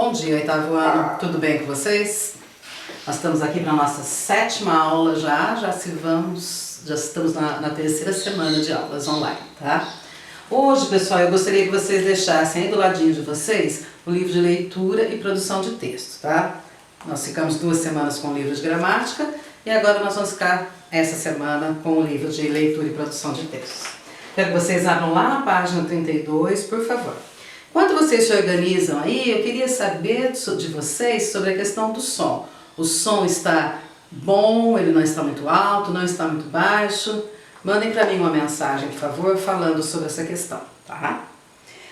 Bom dia, oitavo ano, tudo bem com vocês? Nós estamos aqui para a nossa 7ª aula já estamos na terceira semana de aulas online, tá? Hoje, pessoal, eu gostaria que vocês deixassem aí do ladinho de vocês o livro de leitura e produção de texto, tá? Nós ficamos 2 semanas com o livro de gramática e agora nós vamos ficar essa semana com o livro de leitura e produção de textos. Quero que vocês abram lá na página 32, por favor. Enquanto vocês se organizam aí, eu queria saber de vocês sobre a questão do som. O som está bom, ele não está muito alto, não está muito baixo? Mandem para mim uma mensagem, por favor, falando sobre essa questão, tá?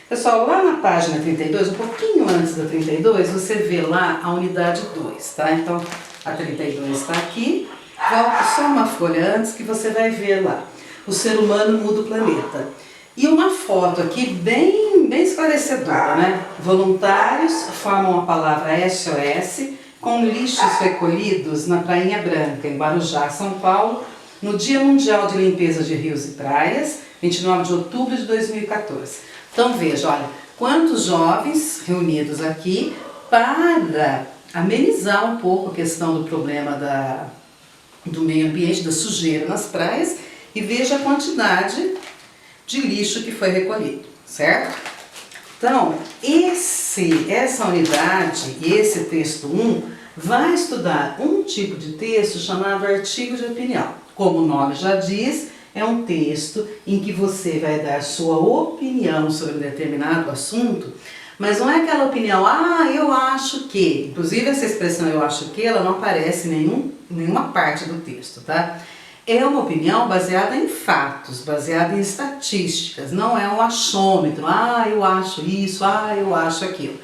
Pessoal, lá na página 32, um pouquinho antes da 32, você vê lá a unidade 2, tá? Então, a 32 está aqui, volta só uma folha antes que você vai ver lá. O ser humano muda o planeta. E uma foto aqui bem esclarecedora, né? Voluntários formam a palavra SOS com lixos recolhidos na Prainha Branca, em Guarujá, São Paulo, no Dia Mundial de Limpeza de Rios e Praias, 29 de outubro de 2014. Então veja, olha, quantos jovens reunidos aqui para amenizar um pouco a questão do problema do meio ambiente, da sujeira nas praias, e veja a quantidade de lixo que foi recolhido, certo? Então, essa unidade e esse texto 1 vai estudar um tipo de texto chamado artigo de opinião. Como o nome já diz, é um texto em que você vai dar sua opinião sobre um determinado assunto, mas não é aquela opinião, eu acho que, inclusive essa expressão eu acho que, ela não aparece em nenhuma parte do texto, tá? É uma opinião baseada em fatos, baseada em estatísticas, não é um achômetro, eu acho isso, eu acho aquilo.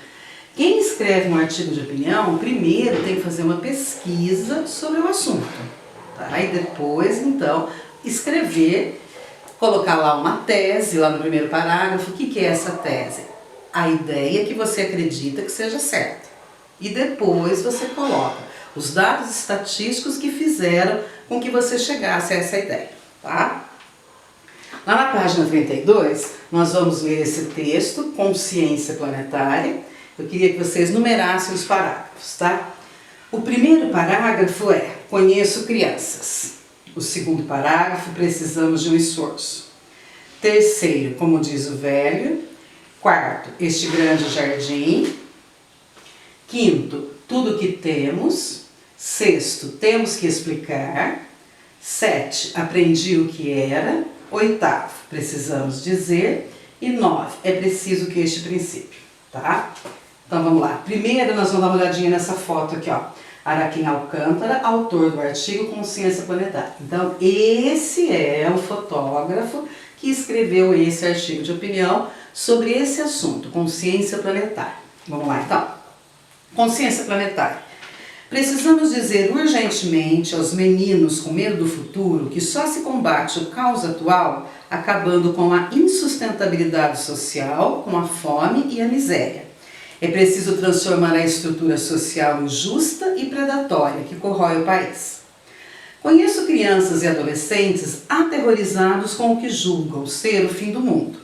Quem escreve um artigo de opinião, primeiro tem que fazer uma pesquisa sobre o assunto, tá? E depois, então, escrever, colocar lá uma tese, lá no primeiro parágrafo. O que é essa tese? A ideia que você acredita que seja certa. E depois você coloca os dados estatísticos que fizeram com que você chegasse a essa ideia, tá? Lá na página 32, nós vamos ler esse texto, Consciência Planetária. Eu queria que vocês numerassem os parágrafos, tá? O primeiro parágrafo é: conheço crianças. O segundo parágrafo: precisamos de um esforço. Terceiro, como diz o velho. Quarto, este grande jardim. Quinto, tudo que temos. Sexto, temos que explicar. 7, aprendi o que era. 8º, precisamos dizer. E 9, é preciso que este princípio, tá? Então vamos lá. Primeiro nós vamos dar uma olhadinha nessa foto aqui, ó. Araquém Alcântara, autor do artigo Consciência Planetária. Então esse é o fotógrafo que escreveu esse artigo de opinião sobre esse assunto, consciência planetária. Vamos lá então. Consciência planetária. Precisamos dizer urgentemente aos meninos com medo do futuro que só se combate o caos atual acabando com a insustentabilidade social, com a fome e a miséria. É preciso transformar a estrutura social injusta e predatória que corrói o país. Conheço crianças e adolescentes aterrorizados com o que julgam ser o fim do mundo.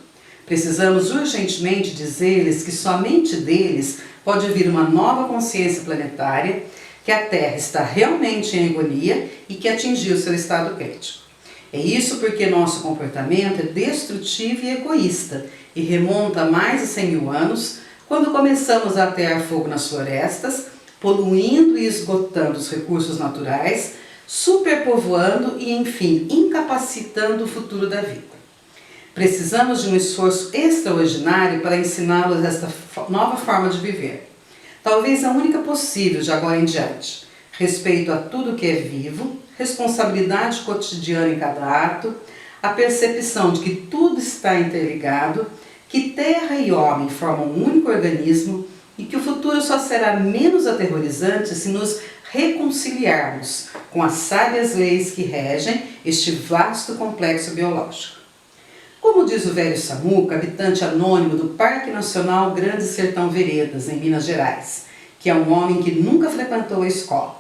Precisamos urgentemente dizer-lhes que somente deles pode vir uma nova consciência planetária, que a Terra está realmente em agonia e que atingiu seu estado crítico. É isso porque nosso comportamento é destrutivo e egoísta e remonta a mais de 100 mil anos, quando começamos a atear fogo nas florestas, poluindo e esgotando os recursos naturais, superpovoando e, enfim, incapacitando o futuro da vida. Precisamos de um esforço extraordinário para ensiná-los esta nova forma de viver. Talvez a única possível de agora em diante. Respeito a tudo que é vivo, responsabilidade cotidiana em cada ato, a percepção de que tudo está interligado, que terra e homem formam um único organismo e que o futuro só será menos aterrorizante se nos reconciliarmos com as sábias leis que regem este vasto complexo biológico. Como diz o velho Samuca, habitante anônimo do Parque Nacional Grande Sertão Veredas, em Minas Gerais, que é um homem que nunca frequentou a escola.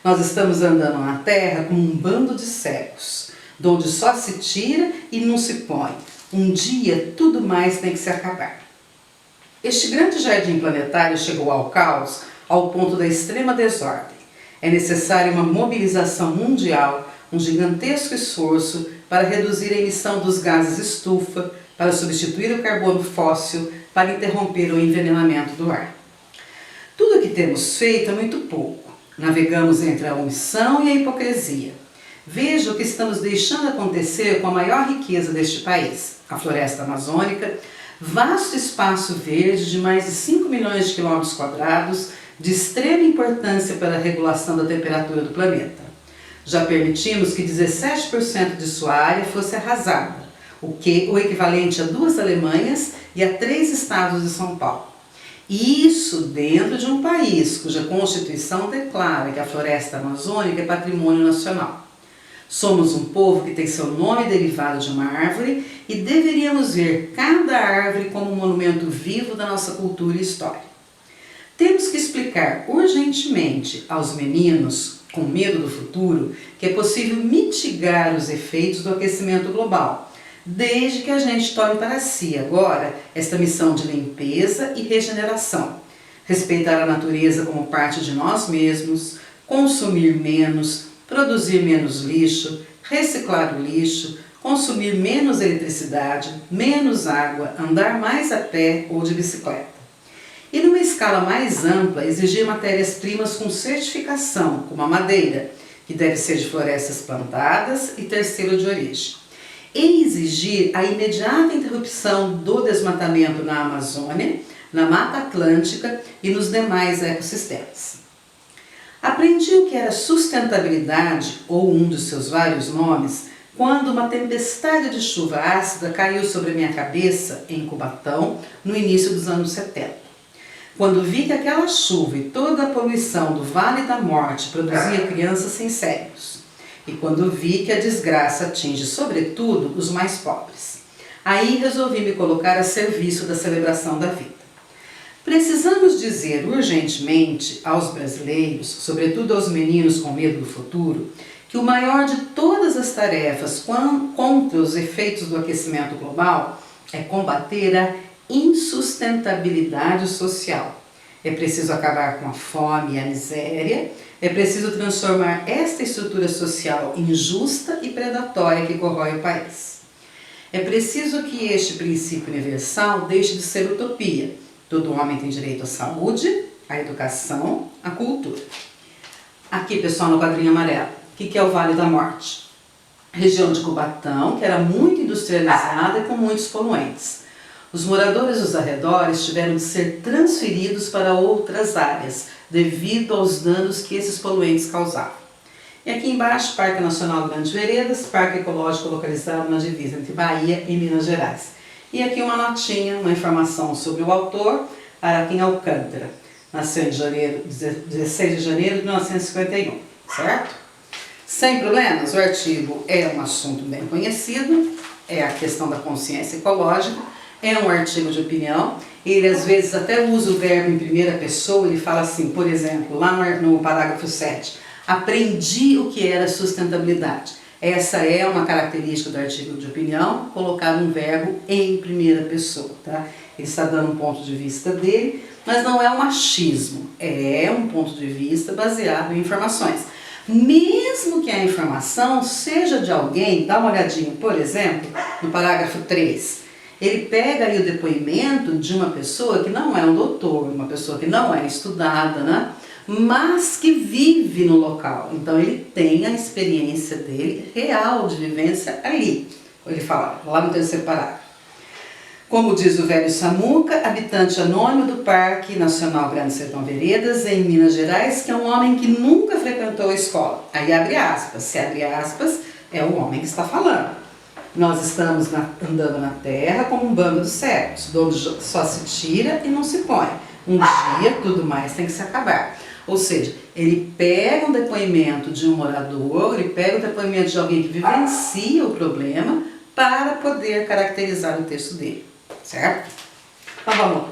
Nós estamos andando na Terra como um bando de cegos, de onde só se tira e não se põe. Um dia tudo mais tem que se acabar. Este grande jardim planetário chegou ao caos ao ponto da extrema desordem. É necessária uma mobilização mundial, um gigantesco esforço para reduzir a emissão dos gases estufa, para substituir o carbono fóssil, para interromper o envenenamento do ar. Tudo o que temos feito é muito pouco. Navegamos entre a omissão e a hipocrisia. Veja o que estamos deixando acontecer com a maior riqueza deste país, a floresta amazônica, vasto espaço verde de mais de 5 milhões de quilômetros quadrados, de extrema importância para a regulação da temperatura do planeta. Já permitimos que 17% de sua área fosse arrasada, o equivalente a 2 Alemanhas e a 3 estados de São Paulo. Isso dentro de um país cuja Constituição declara que a floresta amazônica é patrimônio nacional. Somos um povo que tem seu nome derivado de uma árvore e deveríamos ver cada árvore como um monumento vivo da nossa cultura e história. Temos que explicar urgentemente aos meninos, com medo do futuro, que é possível mitigar os efeitos do aquecimento global, desde que a gente tome para si agora esta missão de limpeza e regeneração. Respeitar a natureza como parte de nós mesmos, consumir menos, produzir menos lixo, reciclar o lixo, consumir menos eletricidade, menos água, andar mais a pé ou de bicicleta. E numa escala mais ampla, exigir matérias-primas com certificação, como a madeira, que deve ser de florestas plantadas e ter selo de origem. E exigir a imediata interrupção do desmatamento na Amazônia, na Mata Atlântica e nos demais ecossistemas. Aprendi o que era sustentabilidade, ou um dos seus vários nomes, quando uma tempestade de chuva ácida caiu sobre minha cabeça em Cubatão, no início dos anos 70. Quando vi que aquela chuva e toda a poluição do Vale da Morte produzia crianças sem cérebros. E quando vi que a desgraça atinge sobretudo os mais pobres. Aí resolvi me colocar a serviço da celebração da vida. Precisamos dizer urgentemente aos brasileiros, sobretudo aos meninos com medo do futuro, que o maior de todas as tarefas contra os efeitos do aquecimento global é combater a insustentabilidade social. É preciso acabar com a fome e a miséria, é preciso transformar esta estrutura social injusta e predatória que corrói o país. É preciso que este princípio universal deixe de ser utopia. Todo homem tem direito à saúde, à educação, à cultura. Aqui, pessoal, no quadrinho amarelo, o que é o Vale da Morte? Região de Cubatão, que era muito industrializada e com muitos poluentes. Os moradores dos arredores tiveram de ser transferidos para outras áreas, devido aos danos que esses poluentes causavam. E aqui embaixo, Parque Nacional Grandes Veredas, parque ecológico localizado na divisa entre Bahia e Minas Gerais. E aqui uma notinha, uma informação sobre o autor, Araquém Alcântara. Nasceu em 16 de janeiro de 1951, certo? Sem problemas, o artigo é um assunto bem conhecido, é a questão da consciência ecológica, é um artigo de opinião, ele às vezes até usa o verbo em primeira pessoa, ele fala assim, por exemplo, lá no parágrafo 7, aprendi o que era sustentabilidade. Essa é uma característica do artigo de opinião, colocar um verbo em primeira pessoa, tá? Ele está dando um ponto de vista dele, mas não é um achismo, é um ponto de vista baseado em informações. Mesmo que a informação seja de alguém, dá uma olhadinha, por exemplo, no parágrafo 3, ele pega ali o depoimento de uma pessoa que não é um doutor, uma pessoa que não é estudada, né? Mas que vive no local. Então ele tem a experiência dele real de vivência ali. Ele fala lá no terceiro parágrafo. Como diz o velho Samuca, habitante anônimo do Parque Nacional Grande Sertão Veredas, em Minas Gerais, que é um homem que nunca frequentou a escola. Aí abre aspas, se abre aspas, é o homem que está falando. Nós estamos andando na terra como um bando de cegos, onde só se tira e não se põe. Um dia tudo mais tem que se acabar. Ou seja, ele pega um depoimento de um morador, ele pega o depoimento de alguém que vivencia o problema para poder caracterizar o texto dele, certo? Então vamos lá.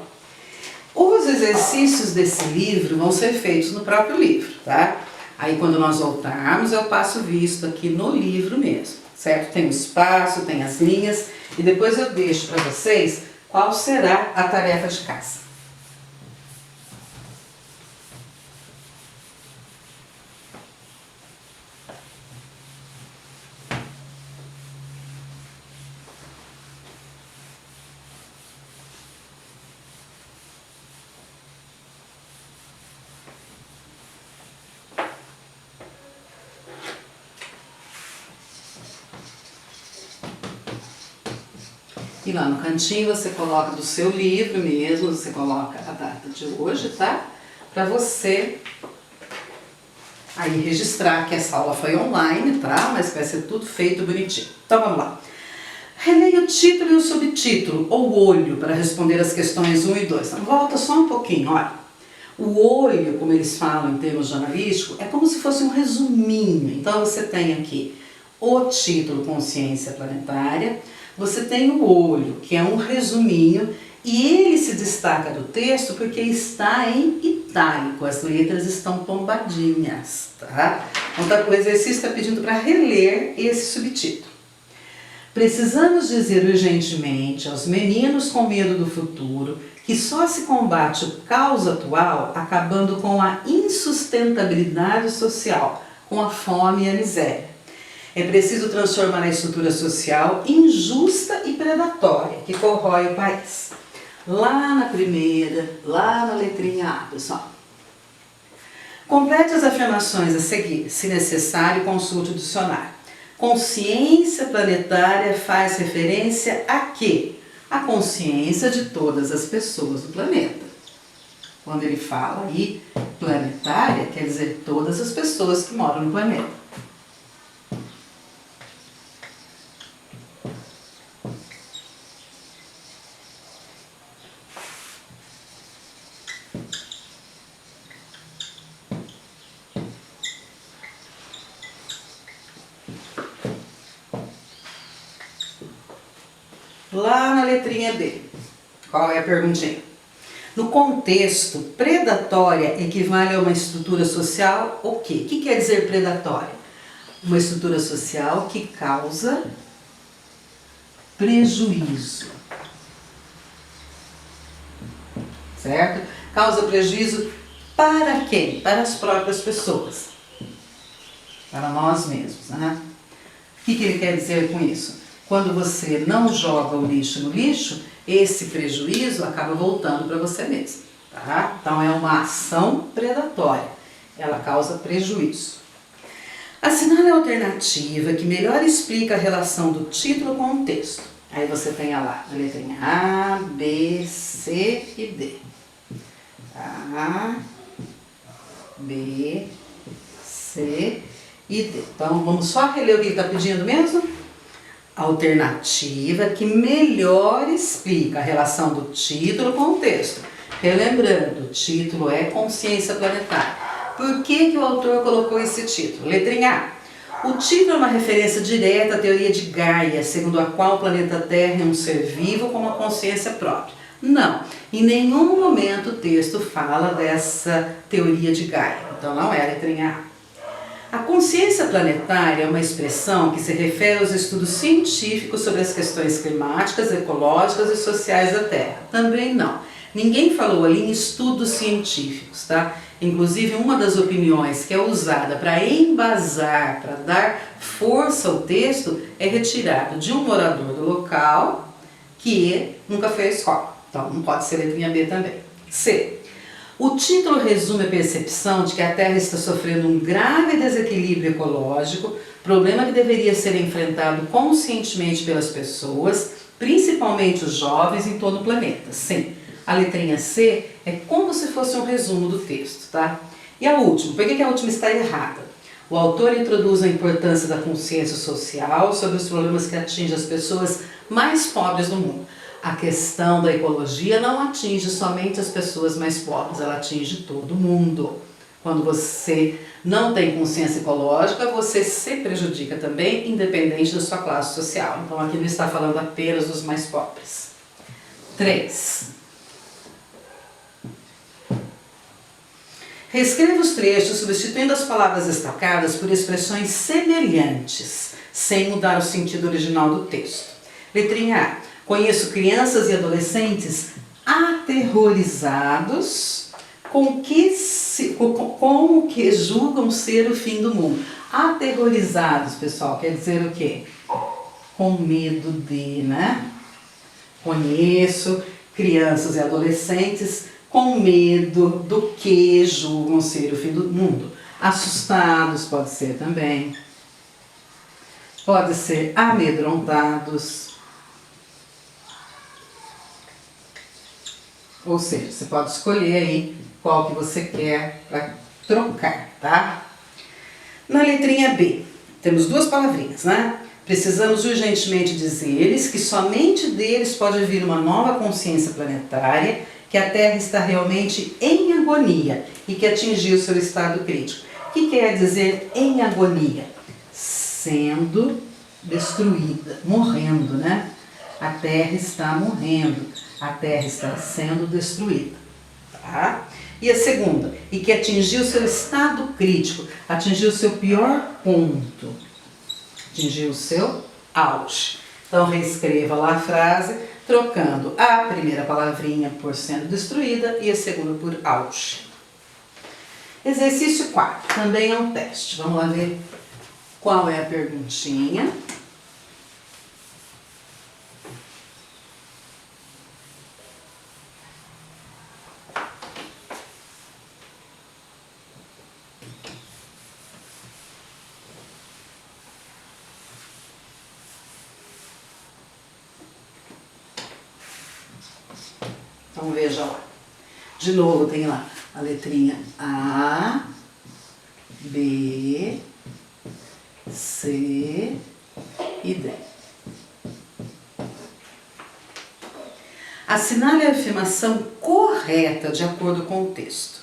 Os exercícios desse livro vão ser feitos no próprio livro, tá? Aí quando nós voltarmos eu passo visto aqui no livro mesmo, certo? Tem o espaço, tem as linhas e depois eu deixo para vocês Qual será a tarefa de casa? E lá no cantinho você coloca do seu livro mesmo, você coloca a data de hoje, tá? Para você aí registrar que essa aula foi online, tá? Mas vai ser tudo feito bonitinho. Então vamos lá. Releia o título e o subtítulo, ou olho, para responder as questões 1 e 2. Então, volta só um pouquinho, olha. O olho, como eles falam em termos jornalísticos, é como se fosse um resuminho. Então você tem aqui o título Consciência Planetária, você tem o olho, que é um resuminho, e ele se destaca do texto porque está em itálico, as letras estão tombadinhas, tá? Então o exercício está pedindo para reler esse subtítulo. Precisamos dizer urgentemente aos meninos com medo do futuro que só se combate o caos atual acabando com a insustentabilidade social, com a fome e a miséria. É preciso transformar a estrutura social injusta e predatória que corrói o país. Lá na primeira, lá na letrinha A, pessoal. Complete as afirmações a seguir. Se necessário, consulte o dicionário. Consciência planetária faz referência a quê? A consciência de todas as pessoas do planeta. Quando ele fala aí planetária, quer dizer todas as pessoas que moram no planeta. Lá na letrinha B, qual é a perguntinha? No contexto, predatória equivale a uma estrutura social o quê? O que quer dizer predatória? Uma estrutura social que causa prejuízo. Certo? Causa prejuízo para quem? Para as próprias pessoas. Para nós mesmos, né? O que ele quer dizer com isso? Quando você não joga o lixo no lixo, esse prejuízo acaba voltando para você mesmo, tá? Então é uma ação predatória, ela causa prejuízo. Assinale a alternativa que melhor explica a relação do título com o texto. Aí você tem lá a letrinha A, B, C e D. A, B, C e D. Então vamos só reler o que ele está pedindo mesmo? Alternativa que melhor explica a relação do título com o texto. Relembrando, o título é Consciência Planetária. Por que o autor colocou esse título? Letrinha A. O título é uma referência direta à teoria de Gaia, segundo a qual o planeta Terra é um ser vivo com uma consciência própria. Não, em nenhum momento o texto fala dessa teoria de Gaia. Então não é a letrinha A. A consciência planetária é uma expressão que se refere aos estudos científicos sobre as questões climáticas, ecológicas e sociais da Terra. Também não. Ninguém falou ali em estudos científicos, tá? Inclusive, uma das opiniões que é usada para embasar, para dar força ao texto, é retirado de um morador do local que nunca foi à escola. Então, não pode ser letrinha B também. C. O título resume a percepção de que a Terra está sofrendo um grave desequilíbrio ecológico, problema que deveria ser enfrentado conscientemente pelas pessoas, principalmente os jovens em todo o planeta. Sim, a letrinha C é como se fosse um resumo do texto, tá? E a última, por que a última está errada? O autor introduz a importância da consciência social sobre os problemas que atingem as pessoas mais pobres do mundo. A questão da ecologia não atinge somente as pessoas mais pobres, ela atinge todo mundo. Quando você não tem consciência ecológica, você se prejudica também, independente da sua classe social. Então aqui não está falando apenas dos mais pobres. 3. Reescreva os trechos substituindo as palavras destacadas por expressões semelhantes, sem mudar o sentido original do texto. Letrinha A. Conheço crianças e adolescentes aterrorizados com o que julgam ser o fim do mundo. Aterrorizados, pessoal, quer dizer o quê? Com medo de, né? Conheço crianças e adolescentes com medo do que julgam ser o fim do mundo. Assustados pode ser também. Pode ser amedrontados. Ou seja, você pode escolher aí qual que você quer para trocar, tá? Na letrinha B, temos duas palavrinhas, né? Precisamos urgentemente dizer-lhes que somente deles pode vir uma nova consciência planetária, que a Terra está realmente em agonia e que atingiu seu estado crítico. O que quer dizer em agonia? Sendo destruída, morrendo, né? A Terra está morrendo, a Terra está sendo destruída, tá? E a segunda, e que atingiu seu estado crítico, atingiu seu pior ponto, atingiu o seu auge. Então reescreva lá a frase, trocando a primeira palavrinha por sendo destruída e a segunda por auge. Exercício 4, também é um teste. Vamos lá ver qual é a perguntinha. Então veja lá. De novo tem lá a letrinha A, B, C e D. Assinale a afirmação correta de acordo com o texto.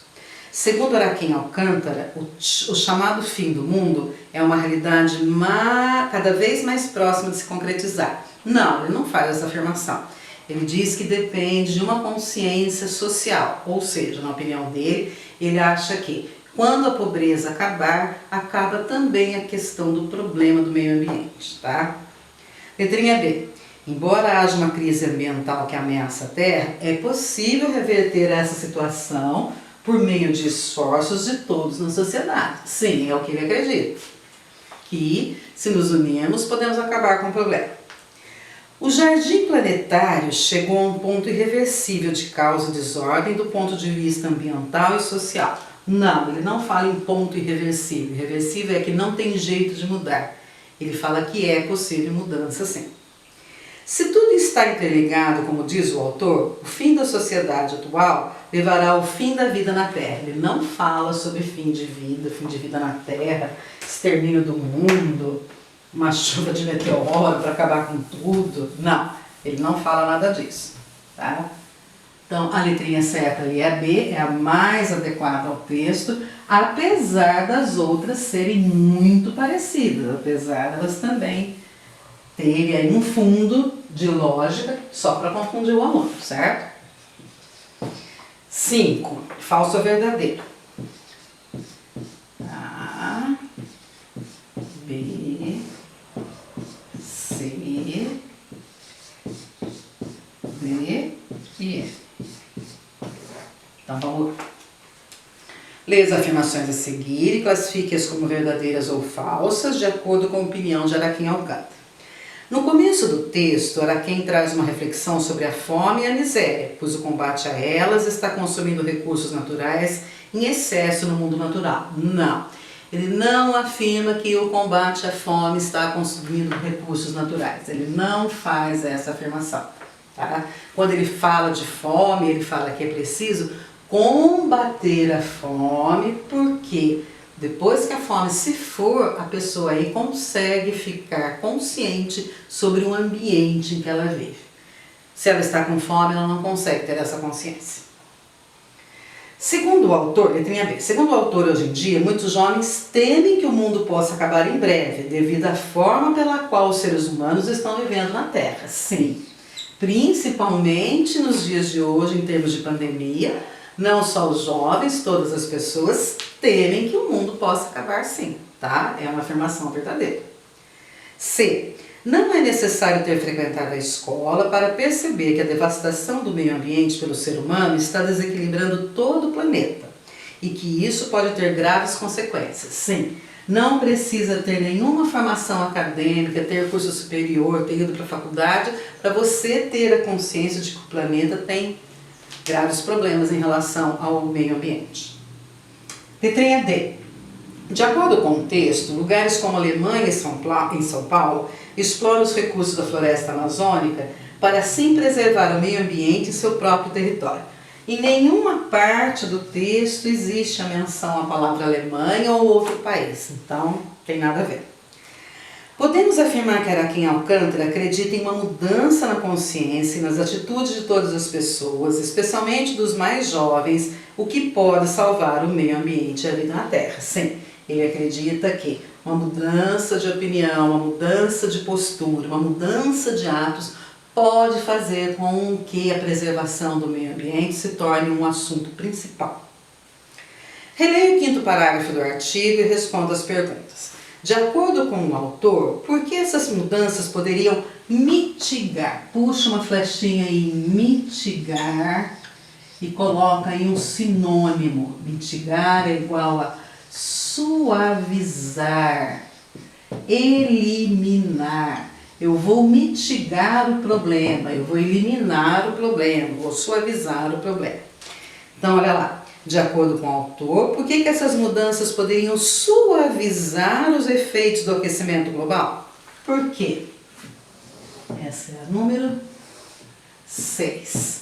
Segundo Araquém Alcântara, o chamado fim do mundo é uma realidade cada vez mais próxima de se concretizar. Não, ele não faz essa afirmação. Ele diz que depende de uma consciência social, ou seja, na opinião dele, ele acha que quando a pobreza acabar, acaba também a questão do problema do meio ambiente, tá? Letrinha B. Embora haja uma crise ambiental que ameaça a Terra, é possível reverter essa situação por meio de esforços de todos na sociedade. Sim, é o que ele acredita. Que, se nos unirmos, podemos acabar com o problema. O jardim planetário chegou a um ponto irreversível de causa e desordem do ponto de vista ambiental e social. Não, ele não fala em ponto irreversível. Irreversível é que não tem jeito de mudar. Ele fala que é possível mudança sim. Se tudo está interligado, como diz o autor, o fim da sociedade atual levará ao fim da vida na Terra. Ele não fala sobre fim de vida na Terra, extermínio do mundo, uma chuva de meteoro para acabar com tudo. Não, ele não fala nada disso, tá? Então, a letrinha certa ali é a B, é a mais adequada ao texto, apesar das outras serem muito parecidas, apesar delas também terem aí um fundo de lógica só para confundir o aluno, certo? 5. Falso ou verdadeiro? A, B, C, D e F. Então vamos ler as afirmações a seguir e classifique-as como verdadeiras ou falsas, de acordo com a opinião de Araquém Alcântara. No começo do texto, Araquém traz uma reflexão sobre a fome e a miséria, pois o combate a elas está consumindo recursos naturais em excesso no mundo natural. Não, ele não afirma que o combate à fome está consumindo recursos naturais. Ele não faz essa afirmação. Tá? Quando ele fala de fome, ele fala que é preciso combater a fome, porque depois que a fome se for, a pessoa aí consegue ficar consciente sobre o ambiente em que ela vive. Se ela está com fome, ela não consegue ter essa consciência. Segundo o autor, letrinha B, segundo o autor, hoje em dia, muitos jovens temem que o mundo possa acabar em breve, devido à forma pela qual os seres humanos estão vivendo na Terra. Sim, principalmente nos dias de hoje, em termos de pandemia, não só os jovens, todas as pessoas temem que o mundo possa acabar sim, tá? É uma afirmação verdadeira. C. Não é necessário ter frequentado a escola para perceber que a devastação do meio ambiente pelo ser humano está desequilibrando todo o planeta e que isso pode ter graves consequências. Sim, não precisa ter nenhuma formação acadêmica, ter curso superior, ter ido para a faculdade, para você ter a consciência de que o planeta tem graves problemas em relação ao meio ambiente. Letrinha D. De acordo com o texto, lugares como Alemanha e São Paulo exploram os recursos da floresta amazônica para assim preservar o meio ambiente e seu próprio território. Em nenhuma parte do texto existe a menção à palavra Alemanha ou outro país, então tem nada a ver. Podemos afirmar que Araquém Alcântara acredita em uma mudança na consciência e nas atitudes de todas as pessoas, especialmente dos mais jovens, o que pode salvar o meio ambiente e a vida na Terra. Sim, ele acredita que uma mudança de opinião, uma mudança de postura, uma mudança de atos pode fazer com que a preservação do meio ambiente se torne um assunto principal. Releia o 5º parágrafo do artigo e responda as perguntas. De acordo com o autor, por que essas mudanças poderiam mitigar? Puxa uma flechinha aí, mitigar, e coloca aí um sinônimo. Mitigar é igual a suavizar, eliminar. Eu vou mitigar o problema, eu vou eliminar o problema, vou suavizar o problema. Então, olha lá. De acordo com o autor, por que essas mudanças poderiam suavizar os efeitos do aquecimento global? Por quê? Essa é a número 6.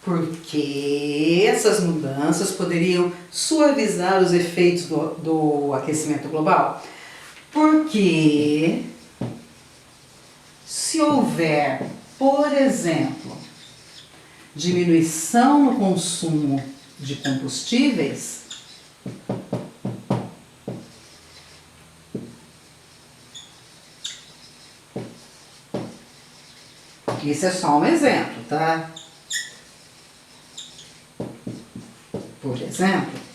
Porque essas mudanças poderiam suavizar os efeitos do aquecimento global? Porque se houver, por exemplo, diminuição no consumo de combustíveis, isso é só um exemplo, tá? Por exemplo,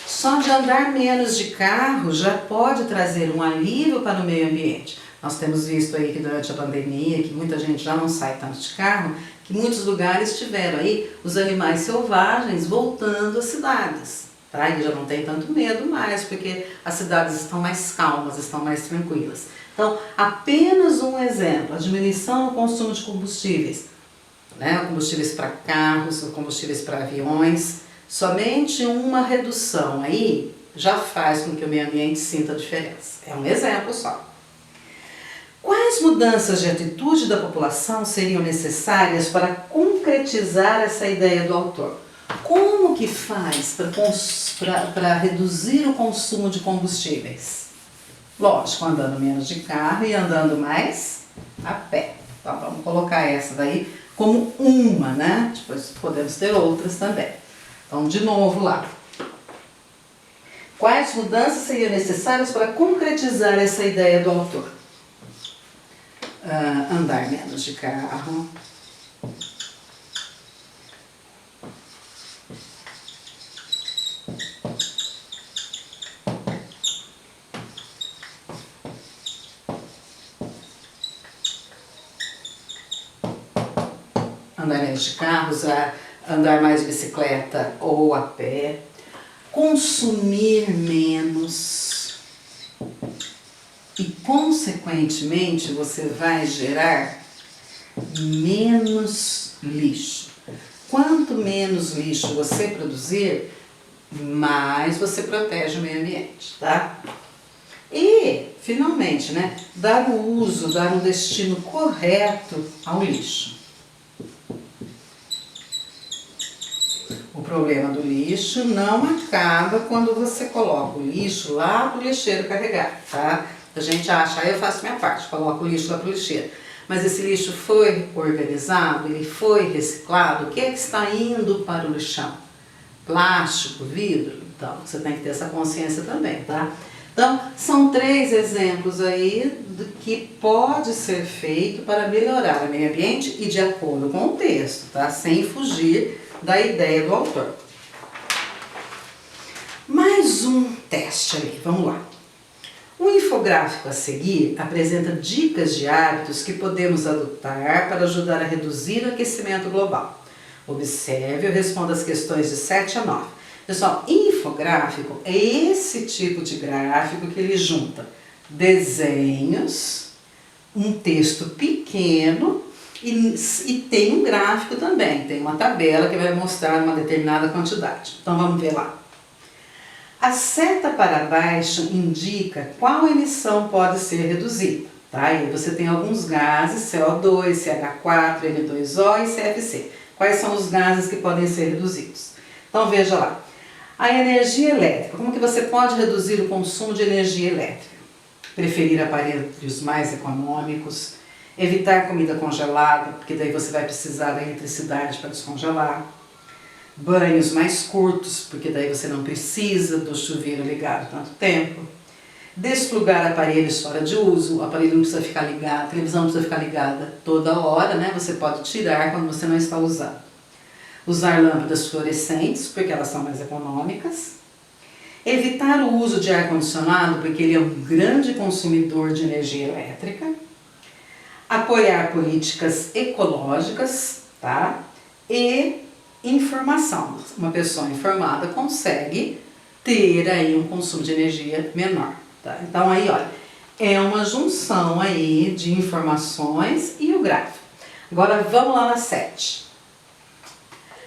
só de andar menos de carro já pode trazer um alívio para o meio ambiente. Nós temos visto aí que durante a pandemia, que muita gente já não sai tanto de carro, que muitos lugares tiveram aí os animais selvagens voltando às cidades. Tá? E já não tem tanto medo mais, porque as cidades estão mais calmas, estão mais tranquilas. Então, apenas um exemplo, a diminuição no consumo de combustíveis, né? Combustíveis para carros, combustíveis para aviões. Somente uma redução aí já faz com que o meio ambiente sinta a diferença. É um exemplo só. Quais mudanças de atitude da população seriam necessárias para concretizar essa ideia do autor? Como que faz para reduzir o consumo de combustíveis? Lógico, andando menos de carro e andando mais a pé. Então vamos colocar essa daí como uma, né? Depois podemos ter outras também. Então, de novo lá. Quais mudanças seriam necessárias para concretizar essa ideia do autor? Andar menos de carro. Andar menos de carros, andar mais de bicicleta ou a pé, consumir menos e, consequentemente, você vai gerar menos lixo. Quanto menos lixo você produzir, mais você protege o meio ambiente, tá? E, finalmente, né, dar o uso, dar um destino correto ao lixo. O problema do lixo não acaba quando você coloca o lixo lá para o lixeiro carregar, tá? A gente acha, eu faço minha parte, coloco o lixo lá para o lixeiro. Mas esse lixo foi organizado, ele foi reciclado, o que é que está indo para o lixão? Plástico, vidro? Então, você tem que ter essa consciência também, tá? Então, são 3 exemplos aí do que pode ser feito para melhorar o meio ambiente e de acordo com o texto, tá? Sem fugir da ideia do autor. Mais um teste ali, vamos lá. O infográfico a seguir apresenta dicas de hábitos que podemos adotar para ajudar a reduzir o aquecimento global. Observe e responda as questões de 7 a 9. Pessoal, infográfico é esse tipo de gráfico que ele junta desenhos, um texto pequeno e tem um gráfico também, tem uma tabela que vai mostrar uma determinada quantidade. Então vamos ver lá. A seta para baixo indica qual emissão pode ser reduzida. Tá? E aí você tem alguns gases, CO2, CH4, N2O e CFC. Quais são os gases que podem ser reduzidos? Então veja lá. A energia elétrica. Como que você pode reduzir o consumo de energia elétrica? Preferir aparelhos mais econômicos, evitar comida congelada, porque daí você vai precisar da eletricidade para descongelar. Banhos mais curtos, porque daí você não precisa do chuveiro ligado tanto tempo. Desplugar aparelhos fora de uso, o aparelho não precisa ficar ligado, a televisão não precisa ficar ligada toda hora, né? Você pode tirar quando você não está usando. Usar lâmpadas fluorescentes, porque elas são mais econômicas. Evitar o uso de ar-condicionado, porque ele é um grande consumidor de energia elétrica. Apoiar políticas ecológicas, tá? E informação. Uma pessoa informada consegue ter aí um consumo de energia menor, tá? Então aí, olha, é uma junção aí de informações e o gráfico. Agora vamos lá na 7.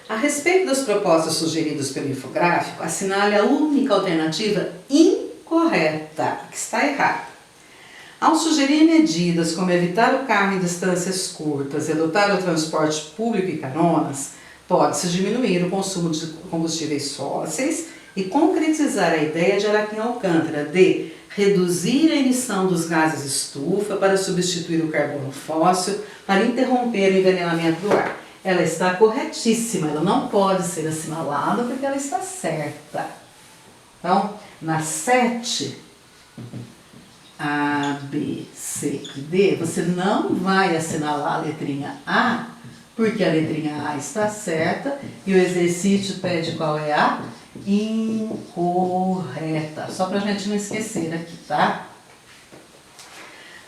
A respeito das propostas sugeridas pelo infográfico, assinale a única alternativa incorreta, que está errada. Ao sugerir medidas como evitar o carro em distâncias curtas e adotar o transporte público e caronas, pode-se diminuir o consumo de combustíveis fósseis e concretizar a ideia de Araquém Alcântara de reduzir a emissão dos gases estufa para substituir o carbono fóssil para interromper o envenenamento do ar. Ela está corretíssima, ela não pode ser assinalada porque ela está certa. Então, na 7, A, B, C e D, você não vai assinalar a letrinha A, porque a letrinha A está certa e o exercício pede qual é a incorreta. Só para a gente não esquecer aqui, tá?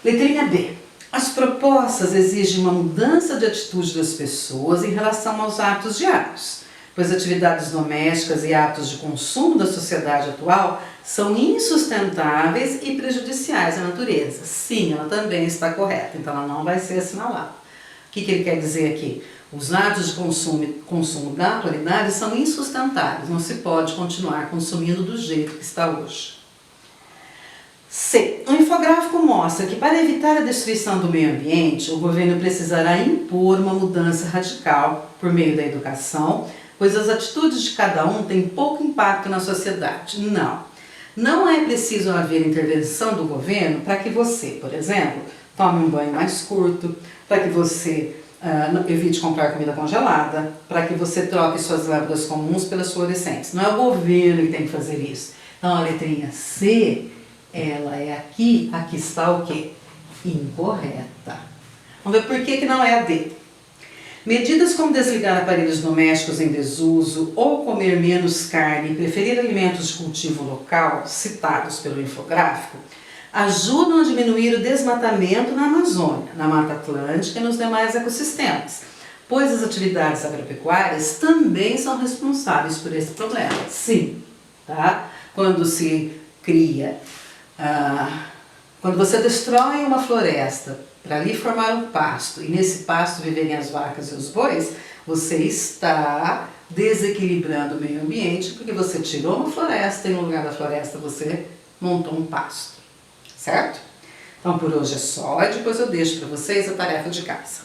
Letrinha B. As propostas exigem uma mudança de atitude das pessoas em relação aos hábitos diários, pois atividades domésticas e hábitos de consumo da sociedade atual são insustentáveis e prejudiciais à natureza. Sim, ela também está correta, então ela não vai ser assinalada. O que ele quer dizer aqui? Os hábitos de consumo da atualidade são insustentáveis, não se pode continuar consumindo do jeito que está hoje. C. O infográfico mostra que para evitar a destruição do meio ambiente, o governo precisará impor uma mudança radical por meio da educação, pois as atitudes de cada um têm pouco impacto na sociedade. Não é preciso haver intervenção do governo para que você, por exemplo, tome um banho mais curto, para que você evite comprar comida congelada, para que você troque suas lâmpadas comuns pelas fluorescentes. Não é o governo que tem que fazer isso. Então a letrinha C, ela é aqui está o quê? Incorreta. Vamos ver por que não é a D. Medidas como desligar aparelhos domésticos em desuso ou comer menos carne e preferir alimentos de cultivo local, citados pelo infográfico, ajudam a diminuir o desmatamento na Amazônia, na Mata Atlântica e nos demais ecossistemas, pois as atividades agropecuárias também são responsáveis por esse problema. Sim, tá? Quando se cria, quando você destrói uma floresta para ali formar um pasto e nesse pasto viverem as vacas e os bois, você está desequilibrando o meio ambiente porque você tirou uma floresta e no lugar da floresta você montou um pasto. Certo? Então por hoje é só e depois eu deixo para vocês a tarefa de casa.